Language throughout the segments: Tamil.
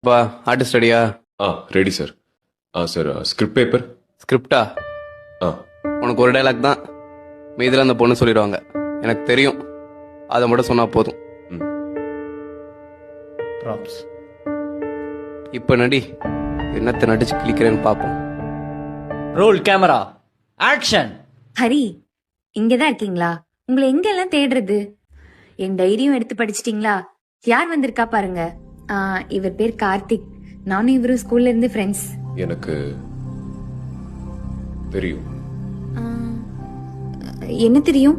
வா ஆர்டிஸ்ட் ரெடியா? Ready sir. Sir script paper. ஸ்கிரிப்டா? ஆ உனக்கு ஒரு டைலாக் தான், மீதில் அந்த பொண்ணு சொல்லிடுவாங்க. எனக்கு தெரியும், அதை மட்டும் சொன்னா போதும். ப்ராப்ஸ். இப்போ நடி, என்னத்தை நடிச்சு கிளிக்கிறேன்னு பார்ப்போம். Role camera action. ஹரி, இங்கதான் இருக்கீங்களா? உங்களை எங்கெல்லாம் தேடுறது? என் டைரியும் எடுத்து படிச்சிட்டீங்களா? யார் வந்திருக்கா பாருங்க. இவர் பேர் கார்த்திக். நானும் இவரும் ஸ்கூல்ல இருந்து ஃப்ரெண்ட்ஸ். எனக்கு தெரியும். என்ன தெரியும்?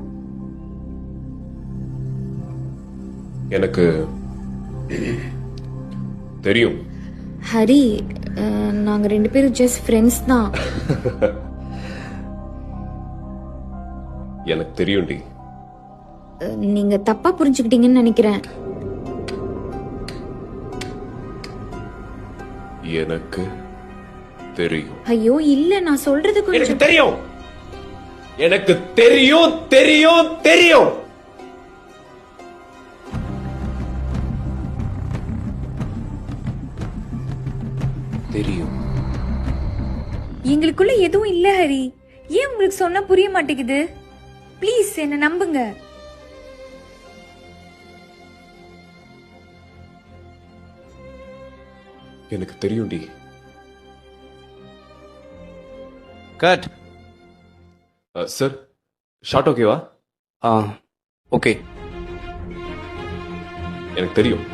எனக்கு தெரியும். ஹரி, நாங்க 2 பேரும் ஜஸ்ட் ஃப்ரெண்ட்ஸ் தான். எனக்கு தெரியும்டி. நீங்க தப்பா புரிஞ்சுக்கிட்டீங்கன்னு நினைக்கிறேன். எனக்கு தெரியும். ஐயோ இல்ல, நான் சொல்றது எனக்கு கொஞ்சம். தெரியும். எனக்கு தெரியும் தெரியும் தெரியும். தெரியும். எங்களுக்குள்ள எதுவும் இல்ல ஹரி. ஏன் உங்களுக்கு சொன்னா புரிய மாட்டேங்குது? ப்ளீஸ் என்ன நம்புங்க. எனக்கு தெரியும்டி. கட். சார் ஷார்ட் ஓகேவா? ஓகே. எனக்கு தெரியும்.